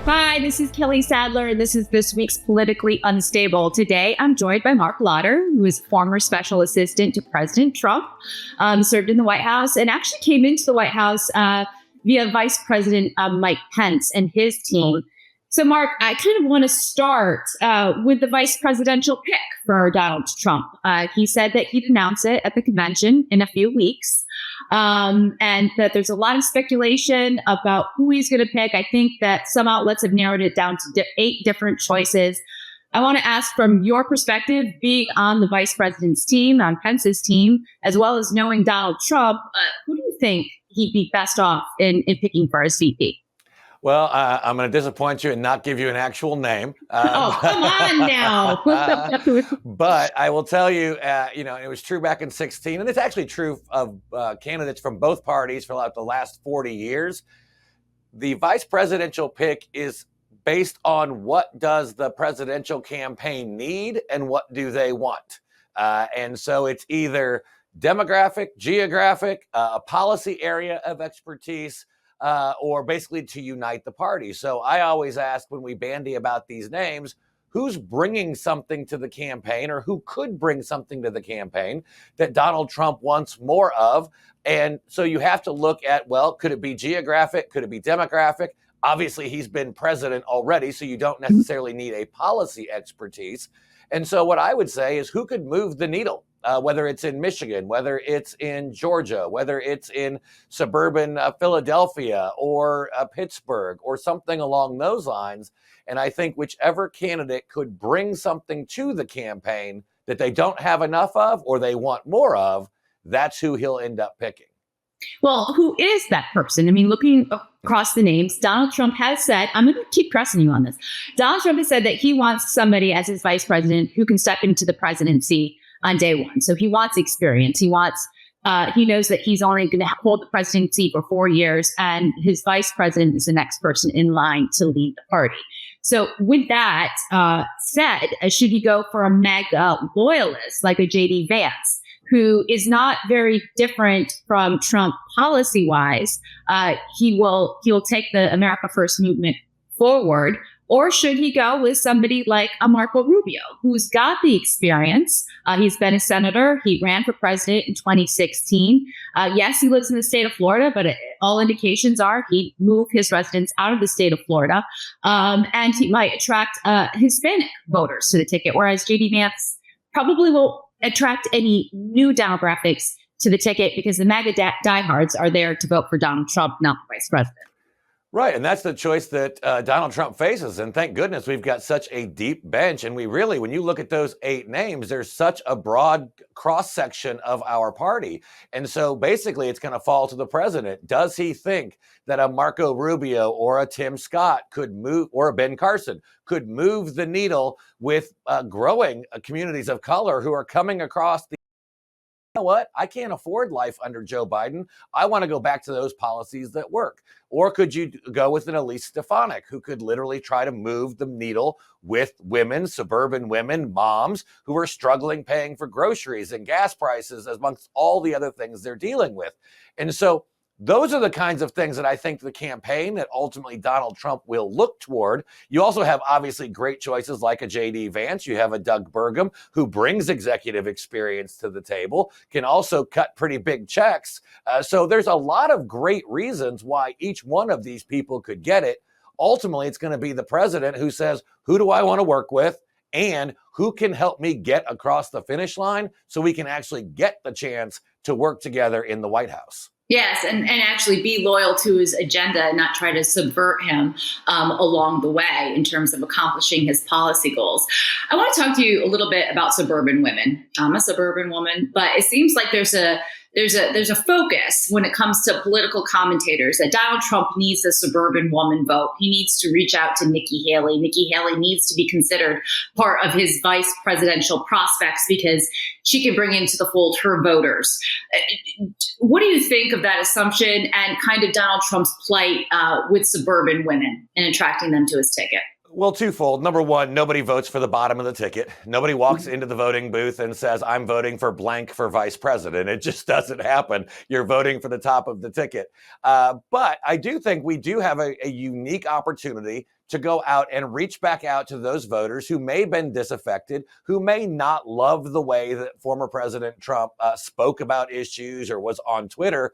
Hi, this is Kelly Sadler, and this is this week's Politically Unstable. Today, I'm joined by Marc Lotter, who is former special assistant to President Trump, served in the White House, and actually came into the White House via Vice President Mike Pence and his team. So, Marc, I kind of want to start with the vice presidential pick for Donald Trump. He said that he'd announce it at the convention in a few weeks. And that there's a lot of speculation about who he's going to pick. I think that some outlets have narrowed it down to 8 different choices. I want to ask, from your perspective, being on the vice president's team, on Pence's team, as well as knowing Donald Trump, who do you think he'd be best off in picking for as VP? Well, I'm going to disappoint you and not give you an actual name. Oh, come on now. But I will tell you, it was true back in 2016, and it's actually true of candidates from both parties for like the last 40 years. The vice presidential pick is based on what does the presidential campaign need and what do they want. And so it's either demographic, geographic, a policy area of expertise, or basically to unite the party. So I always ask when we bandy about these names, who's bringing something to the campaign or who could bring something to the campaign that Donald Trump wants more of? And so you have to look at, well, could it be geographic? Could it be demographic? Obviously, he's been president already, so you don't necessarily need a policy expertise. And so what I would say is who could move the needle? Whether it's in Michigan, whether it's in Georgia, whether it's in suburban Philadelphia or Pittsburgh or something along those lines. And I think whichever candidate could bring something to the campaign that they don't have enough of or they want more of, that's who he'll end up picking. Well, who is that person? I mean, looking across the names, Donald Trump has said, I'm going to keep pressing you on this. Donald Trump has said that he wants somebody as his vice president who can step into the presidency on day one. So he wants experience. He knows that he's only going to hold the presidency for 4 years, and his vice president is the next person in line to lead the party. So with that said, should he go for a MAGA loyalist like a J.D. Vance, who is not very different from Trump policy-wise? He'll take the America First movement forward. Or should he go with somebody like a Marco Rubio, who's got the experience? He's been a senator. He ran for president in 2016. Yes, he lives in the state of Florida, but all indications are he'd move his residence out of the state of Florida. And he might attract Hispanic voters to the ticket, whereas J.D. Vance probably won't attract any new demographics to the ticket because the MAGA diehards are there to vote for Donald Trump, not the vice president. Right. And that's the choice that Donald Trump faces. And thank goodness we've got such a deep bench. And when you look at those 8 names, there's such a broad cross section of our party. And so basically it's going to fall to the president. Does he think that a Marco Rubio or a Tim Scott could move, or a Ben Carson could move the needle with growing communities of color who are coming across the know what? I can't afford life under Joe Biden. I want to go back to those policies that work. Or could you go with an Elise Stefanik, who could literally try to move the needle with women, suburban women, moms who are struggling paying for groceries and gas prices amongst all the other things they're dealing with. And so those are the kinds of things that I think the campaign that ultimately Donald Trump will look toward. You also have obviously great choices like a J.D. Vance. You have a Doug Burgum who brings executive experience to the table, can also cut pretty big checks. So there's a lot of great reasons why each one of these people could get it. Ultimately, it's going to be the president who says, who do I want to work with? And who can help me get across the finish line so we can actually get the chance to work together in the White House. Yes, and actually be loyal to his agenda and not try to subvert him along the way in terms of accomplishing his policy goals. I want to talk to you a little bit about suburban women. I'm a suburban woman, but it seems like there's a focus when it comes to political commentators that Donald Trump needs a suburban woman vote. He needs to reach out to Nikki Haley. Nikki Haley needs to be considered part of his vice presidential prospects because she can bring into the fold her voters. What do you think of that assumption and kind of Donald Trump's plight with suburban women and attracting them to his ticket? Well, twofold. Number one, nobody votes for the bottom of the ticket. Nobody walks into the voting booth and says, I'm voting for blank for vice president. It just doesn't happen. You're voting for the top of the ticket. But I do think we do have a unique opportunity to go out and reach back out to those voters who may have been disaffected, who may not love the way that former President Trump spoke about issues or was on Twitter.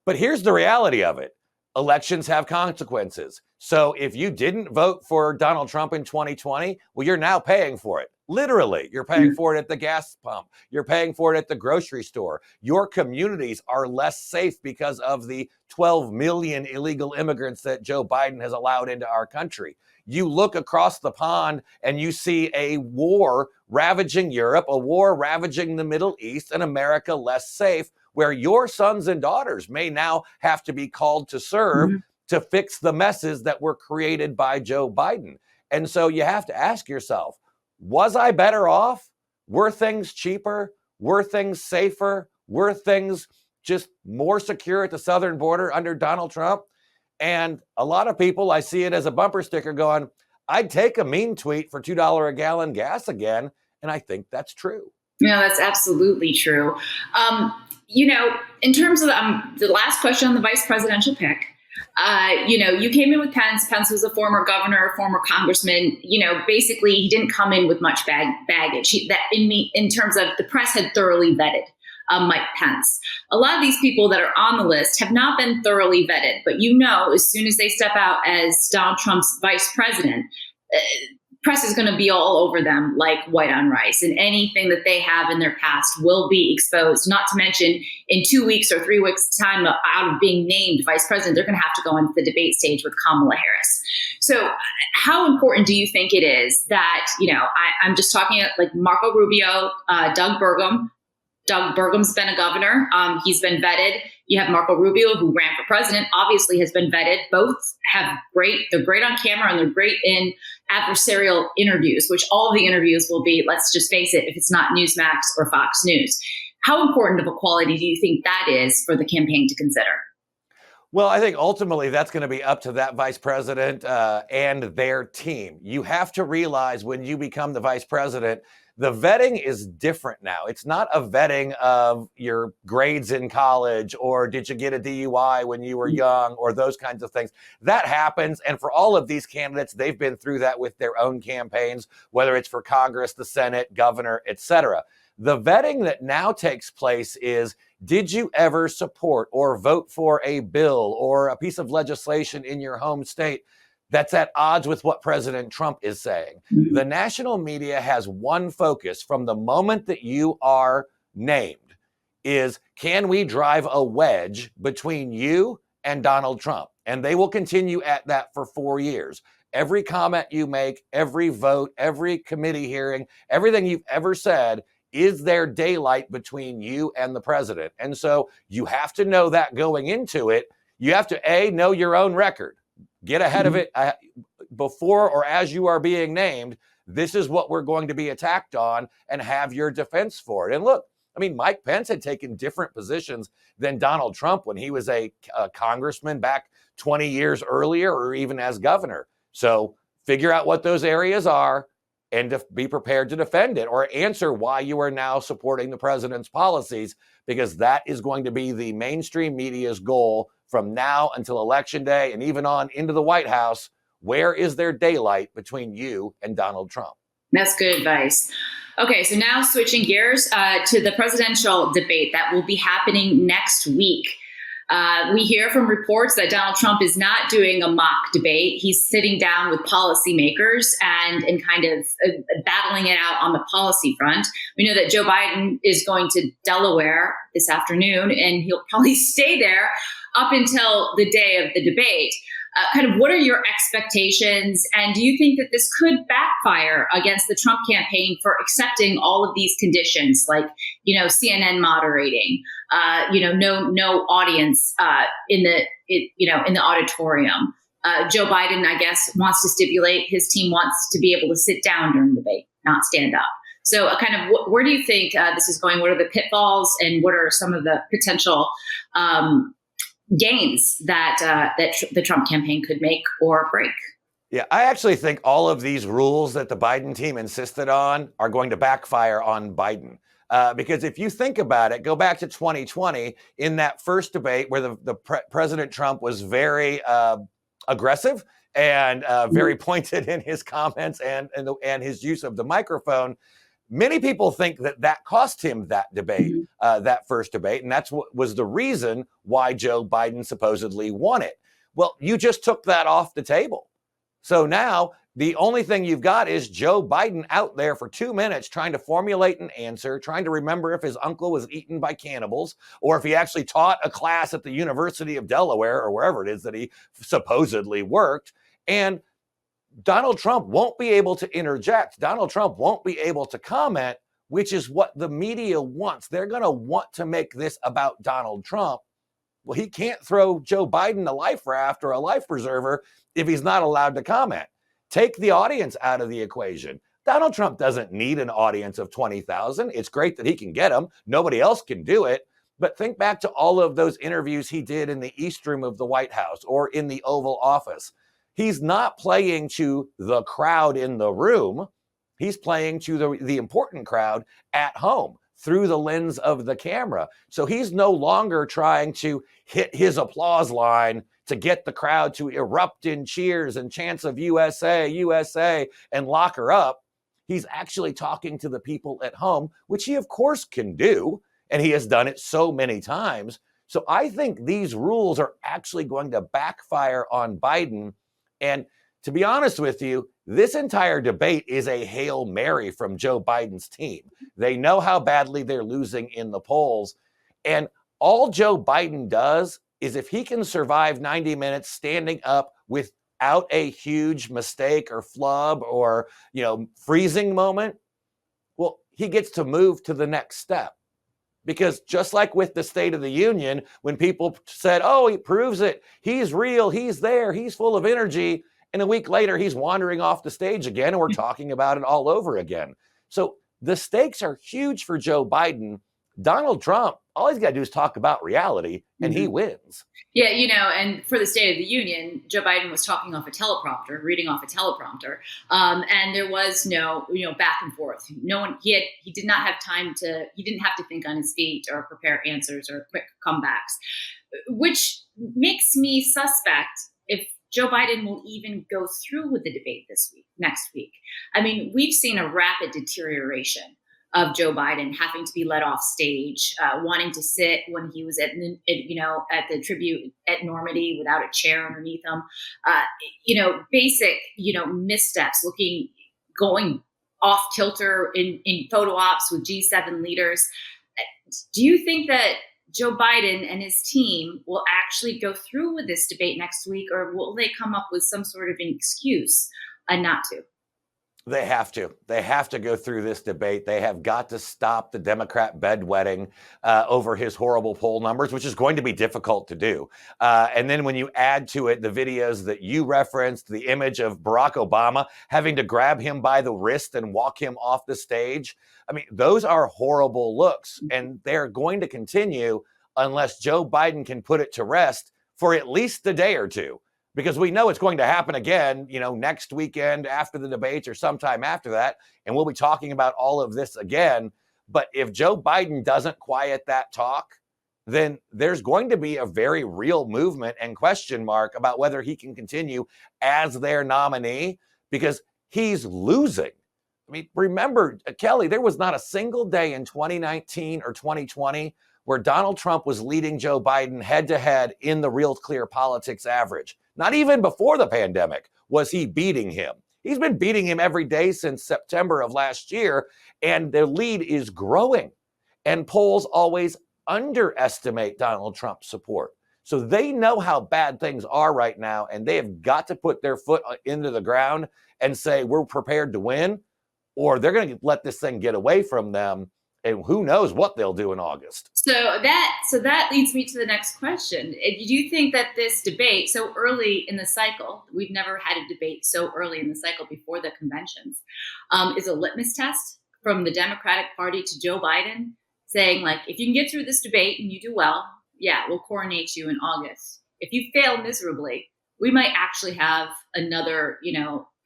But here's the reality of it. Elections have consequences. So if you didn't vote for Donald Trump in 2020, well, you're now paying for it. Literally, you're paying for it at the gas pump. You're paying for it at the grocery store. Your communities are less safe because of the 12 million illegal immigrants that Joe Biden has allowed into our country. You look across the pond and you see a war ravaging Europe, a war ravaging the Middle East, and America less safe, where your sons and daughters may now have to be called to serve to fix the messes that were created by Joe Biden. And so you have to ask yourself, was I better off? Were things cheaper? Were things safer? Were things just more secure at the southern border under Donald Trump? And a lot of people, I see it as a bumper sticker going, I'd take a mean tweet for $2 a gallon gas again. And I think that's true. No, that's absolutely true. In terms of the last question on the vice presidential pick, you came in with Pence. Pence was a former governor, former congressman. Basically, he didn't come in with much baggage. In terms of the press had thoroughly vetted Mike Pence. A lot of these people that are on the list have not been thoroughly vetted. But as soon as they step out as Donald Trump's vice president, press is going to be all over them like white on rice, and anything that they have in their past will be exposed. Not to mention, in 2 weeks or 3 weeks' time, out of being named vice president, they're going to have to go into the debate stage with Kamala Harris. So how important do you think it is that, I'm just talking like Marco Rubio, Doug Burgum. Doug Burgum's been a governor. He's been vetted. You have Marco Rubio, who ran for president, obviously has been vetted. Both they're great on camera and they're great in adversarial interviews, which all of the interviews will be, let's just face it, if it's not Newsmax or Fox News. How important of a quality do you think that is for the campaign to consider? Well, I think ultimately that's going to be up to that vice president and their team. You have to realize when you become the vice president, the vetting is different now. It's not a vetting of your grades in college or did you get a DUI when you were young or those kinds of things. That happens. And for all of these candidates, they've been through that with their own campaigns, whether it's for Congress, the Senate, governor, etc. The vetting that now takes place is, did you ever support or vote for a bill or a piece of legislation in your home state that's at odds with what President Trump is saying? The national media has one focus from the moment that you are named is, can we drive a wedge between you and Donald Trump? And they will continue at that for 4 years. Every comment you make, every vote, every committee hearing, everything you've ever said, is there daylight between you and the president? And so you have to know that going into it. You have to, know your own record. Get ahead of it before or as you are being named. This is what we're going to be attacked on, and have your defense for it. And look, Mike Pence had taken different positions than Donald Trump when he was a congressman back 20 years earlier, or even as governor. So figure out what those areas are and be prepared to defend it or answer why you are now supporting the president's policies, because that is going to be the mainstream media's goal from now until Election Day and even on into the White House. Where is there daylight between you and Donald Trump? That's good advice. Okay, so now switching gears to the presidential debate that will be happening next week. We hear from reports that Donald Trump is not doing a mock debate. He's sitting down with policymakers and kind of battling it out on the policy front. We know that Joe Biden is going to Delaware this afternoon, and he'll probably stay there up until the day of the debate. What are your expectations? And do you think that this could backfire against the Trump campaign for accepting all of these conditions, like, CNN moderating, no audience in the auditorium? Joe Biden, I guess, wants to stipulate his team wants to be able to sit down during the debate, not stand up. So where do you think this is going? What are the pitfalls, and what are some of the potential gains that the Trump campaign could make or break? Yeah, I actually think all of these rules that the Biden team insisted on are going to backfire on Biden. Because if you think about it, go back to 2020, in that first debate where President Trump was very aggressive and very pointed in his comments and his use of the microphone. Many people think that cost him that debate, that first debate, and that's what was the reason why Joe Biden supposedly won it. Well, you just took that off the table. So now the only thing you've got is Joe Biden out there for 2 minutes trying to formulate an answer, trying to remember if his uncle was eaten by cannibals or if he actually taught a class at the University of Delaware or wherever it is that he supposedly worked. And Donald Trump won't be able to interject. Donald Trump won't be able to comment, which is what the media wants. They're going to want to make this about Donald Trump. Well, he can't throw Joe Biden a life raft or a life preserver if he's not allowed to comment. Take the audience out of the equation. Donald Trump doesn't need an audience of 20,000. It's great that he can get them. Nobody else can do it. But think back to all of those interviews he did in the East Room of the White House or in the Oval Office. He's not playing to the crowd in the room. He's playing to the important crowd at home through the lens of the camera. So he's no longer trying to hit his applause line to get the crowd to erupt in cheers and chants of USA, USA, and lock her up. He's actually talking to the people at home, which he of course can do. And he has done it so many times. So I think these rules are actually going to backfire on Biden. And to be honest with you, this entire debate is a Hail Mary from Joe Biden's team. They know how badly they're losing in the polls. And all Joe Biden does is if he can survive 90 minutes standing up without a huge mistake or flub or, freezing moment, well, he gets to move to the next step. Because just like with the State of the Union, when people said, oh, he proves it, he's real, he's there, he's full of energy, and a week later, he's wandering off the stage again, and we're talking about it all over again. So the stakes are huge for Joe Biden. Donald Trump, all he's got to do is talk about reality, and he wins. Yeah, and for the State of the Union, Joe Biden was talking off a teleprompter, reading off a teleprompter, and there was no, back and forth. No one, he did not have time he didn't have to think on his feet or prepare answers or quick comebacks, which makes me suspect if Joe Biden will even go through with the debate next week. I mean, we've seen a rapid deterioration of Joe Biden having to be let off stage, wanting to sit when he was at the tribute at Normandy without a chair underneath him, basic, missteps, going off kilter in photo ops with G7 leaders. Do you think that Joe Biden and his team will actually go through with this debate next week, or will they come up with some sort of an excuse not to? They have to. They have to go through this debate. They have got to stop the Democrat bedwetting over his horrible poll numbers, which is going to be difficult to do. And then when you add to it the videos that you referenced, the image of Barack Obama having to grab him by the wrist and walk him off the stage, I mean, those are horrible looks, and they're going to continue unless Joe Biden can put it to rest for at least a day or two. Because we know it's going to happen again, next weekend after the debates or sometime after that. And we'll be talking about all of this again. But if Joe Biden doesn't quiet that talk, then there's going to be a very real movement and question mark about whether he can continue as their nominee because he's losing. I mean, remember, Kelly, there was not a single day in 2019 or 2020 where Donald Trump was leading Joe Biden head to head in the Real Clear Politics average. Not even before the pandemic was he beating him. He's been beating him every day since September of last year, and their lead is growing. And polls always underestimate Donald Trump's support. So they know how bad things are right now, and they have got to put their foot into the ground and say, we're prepared to win, or they're going to let this thing get away from them. And who knows what they'll do in August. So that leads me to the next question. Do you think that this debate so early in the cycle, we've never had a debate so early in the cycle before the conventions, is a litmus test from the Democratic Party to Joe Biden saying, like, if you can get through this debate and you do well, yeah, we'll coronate you in August. If you fail miserably, we might actually have another,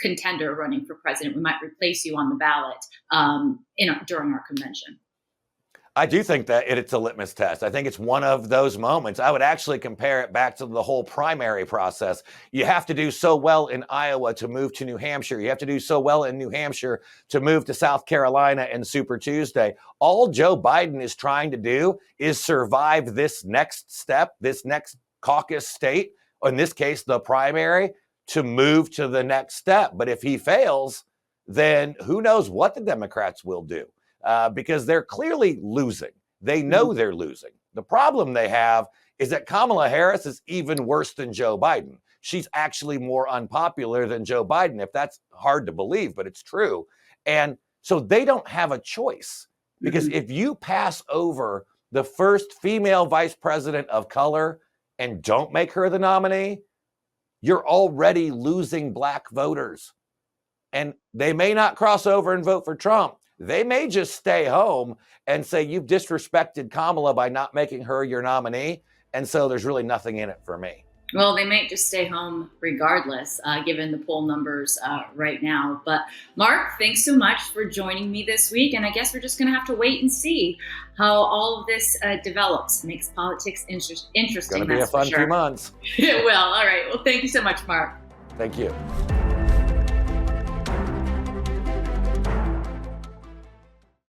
contender running for president. We might replace you on the ballot during our convention. I do think that it's a litmus test. I think it's one of those moments. I would actually compare it back to the whole primary process. You have to do so well in Iowa to move to New Hampshire. You have to do so well in New Hampshire to move to South Carolina and Super Tuesday. All Joe Biden is trying to do is survive this next step, this next caucus state, in this case, the primary, to move to the next step. But if he fails, then who knows what the Democrats will do. Because they're clearly losing. They know they're losing. The problem they have is that Kamala Harris is even worse than Joe Biden. She's actually more unpopular than Joe Biden, if that's hard to believe, but it's true. And so they don't have a choice, because if you pass over the first female vice president of color and don't make her the nominee, you're already losing black voters. And they may not cross over and vote for Trump. They may just stay home and say, you've disrespected Kamala by not making her your nominee. And so there's really nothing in it for me. Well, they might just stay home regardless, given the poll numbers right now. But Marc, thanks so much for joining me this week. And I guess we're just going to have to wait and see how all of this develops. Makes politics interesting. It's going to be a fun 2 months. It will. All right. Well, thank you so much, Marc. Thank you.